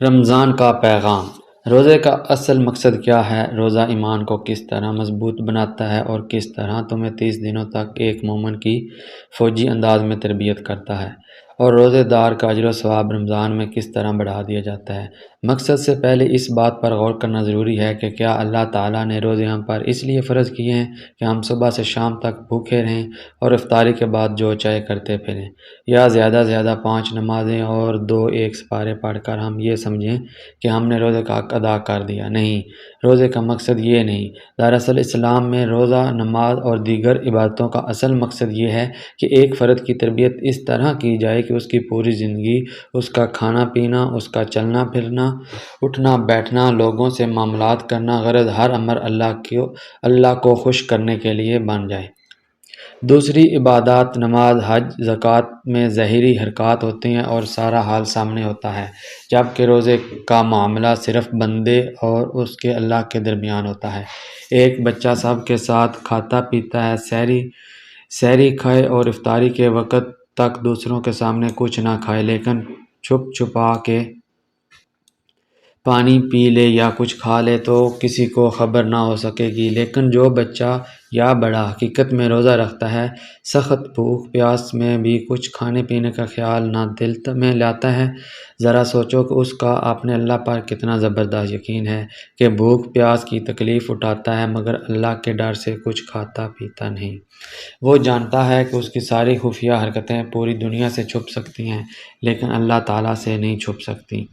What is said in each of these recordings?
رمضان کا پیغام۔ روزے کا اصل مقصد کیا ہے؟ روزہ ایمان کو کس طرح مضبوط بناتا ہے اور کس طرح تمہیں 30 دنوں تک ایک مومن کی فوجی انداز میں تربیت کرتا ہے، اور روزے دار کا اجر و ثواب رمضان میں کس طرح بڑھا دیا جاتا ہے۔ مقصد سے پہلے اس بات پر غور کرنا ضروری ہے کہ کیا اللہ تعالیٰ نے روزے ہم پر اس لیے فرض کیے ہیں کہ ہم صبح سے شام تک بھوکے رہیں اور افطاری کے بعد جو چاہے کرتے پھریں، یا زیادہ سے زیادہ 5 نمازیں اور 2 ایک سپارے پڑھ کر ہم یہ سمجھیں کہ ہم نے روزے کا حق ادا کر دیا؟ نہیں، روزے کا مقصد یہ نہیں۔ دراصل اسلام میں روزہ، نماز اور دیگر عبادتوں کا اصل مقصد یہ ہے کہ ایک فرد کی تربیت اس طرح کی جائے کہ اس کی پوری زندگی، اس کا کھانا پینا، اس کا چلنا پھرنا، اٹھنا بیٹھنا، لوگوں سے معاملات کرنا، غرض ہر امر اللہ کو خوش کرنے کے لیے بن جائے۔ دوسری عبادات، نماز، حج، زکوٰۃ میں ظاہری حرکات ہوتی ہیں اور سارا حال سامنے ہوتا ہے، جبکہ روزے کا معاملہ صرف بندے اور اس کے اللہ کے درمیان ہوتا ہے۔ ایک بچہ سب کے ساتھ کھاتا پیتا ہے، سحری کھائے اور افطاری کے وقت تک دوسروں کے سامنے کچھ نہ کھائے، لیکن چھپ چھپا کے پانی پی لے یا کچھ کھا لے تو کسی کو خبر نہ ہو سکے گی۔ لیکن جو بچہ یا بڑا حقیقت میں روزہ رکھتا ہے، سخت بھوک پیاس میں بھی کچھ کھانے پینے کا خیال نہ دل میں لاتا ہے، ذرا سوچو کہ اس کا اپنے اللہ پر کتنا زبردست یقین ہے کہ بھوک پیاس کی تکلیف اٹھاتا ہے مگر اللہ کے ڈر سے کچھ کھاتا پیتا نہیں۔ وہ جانتا ہے کہ اس کی ساری خفیہ حرکتیں پوری دنیا سے چھپ سکتی ہیں لیکن اللہ تعالیٰ سے نہیں چھپ سکتی۔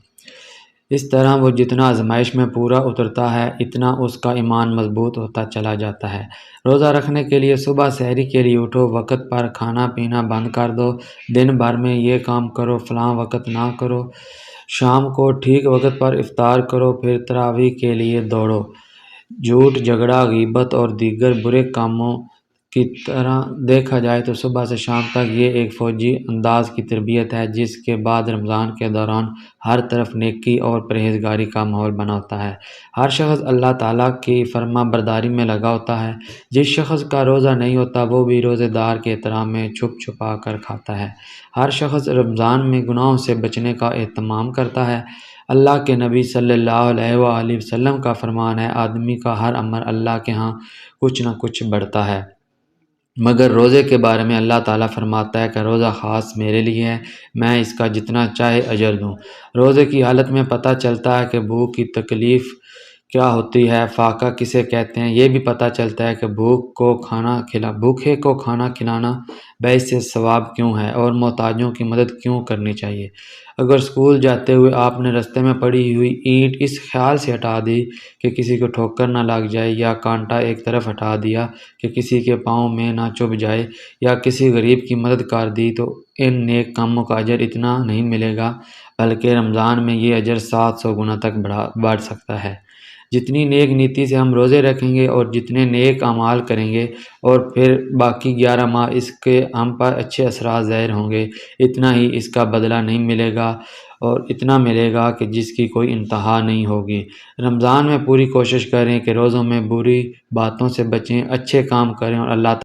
اس طرح وہ جتنا آزمائش میں پورا اترتا ہے اتنا اس کا ایمان مضبوط ہوتا چلا جاتا ہے۔ روزہ رکھنے کے لیے صبح سحری کے لیے اٹھو، وقت پر کھانا پینا بند کر دو، دن بھر میں یہ کام کرو، فلاں وقت نہ کرو، شام کو ٹھیک وقت پر افطار کرو، پھر تراویح کے لیے دوڑو۔ جھوٹ، جھگڑا، غیبت اور دیگر برے کاموں کی طرح دیکھا جائے تو صبح سے شام تک یہ ایک فوجی انداز کی تربیت ہے جس کے بعد رمضان کے دوران ہر طرف نیکی اور پرہیزگاری کا ماحول بنا ہوتا ہے۔ ہر شخص اللہ تعالیٰ کی فرما برداری میں لگا ہوتا ہے۔ جس شخص کا روزہ نہیں ہوتا وہ بھی روزے دار کے احترام میں چھپ چھپا کر کھاتا ہے۔ ہر شخص رمضان میں گناہوں سے بچنے کا اہتمام کرتا ہے۔ اللہ کے نبی صلی اللہ علیہ وآلہ وسلم کا فرمان ہے، آدمی کا ہر عمل اللہ کے ہاں کچھ نہ کچھ بڑھتا ہے، مگر روزے کے بارے میں اللہ تعالیٰ فرماتا ہے کہ روزہ خاص میرے لیے ہے، میں اس کا جتنا چاہے اجر دوں۔ روزے کی حالت میں پتہ چلتا ہے کہ بھوک کی تکلیف کیا ہوتی ہے، فاقہ کسے کہتے ہیں۔ یہ بھی پتہ چلتا ہے کہ بھوکے کو کھانا کھلانا باعث ثواب کیوں ہے اور محتاجوں کی مدد کیوں کرنی چاہیے۔ اگر اسکول جاتے ہوئے آپ نے رستے میں پڑی ہوئی اینٹ اس خیال سے ہٹا دی کہ کسی کو ٹھوکر نہ لگ جائے، یا کانٹا ایک طرف ہٹا دیا کہ کسی کے پاؤں میں نہ چبھ جائے، یا کسی غریب کی مدد کر دی، تو ان نیک کاموں کا اجر اتنا نہیں ملے گا بلکہ رمضان میں یہ اجر 700 گنا تک بڑھ سکتا ہے۔ جتنی نیک نیتی سے ہم روزے رکھیں گے اور جتنے نیک اعمال کریں گے اور پھر باقی 11 ماہ اس کے ہم پر اچھے اثرات ظاہر ہوں گے، اتنا ہی اس کا بدلہ نہیں ملے گا، اور اتنا ملے گا کہ جس کی کوئی انتہا نہیں ہوگی۔ رمضان میں پوری کوشش کریں کہ روزوں میں بری باتوں سے بچیں، اچھے کام کریں اور اللہ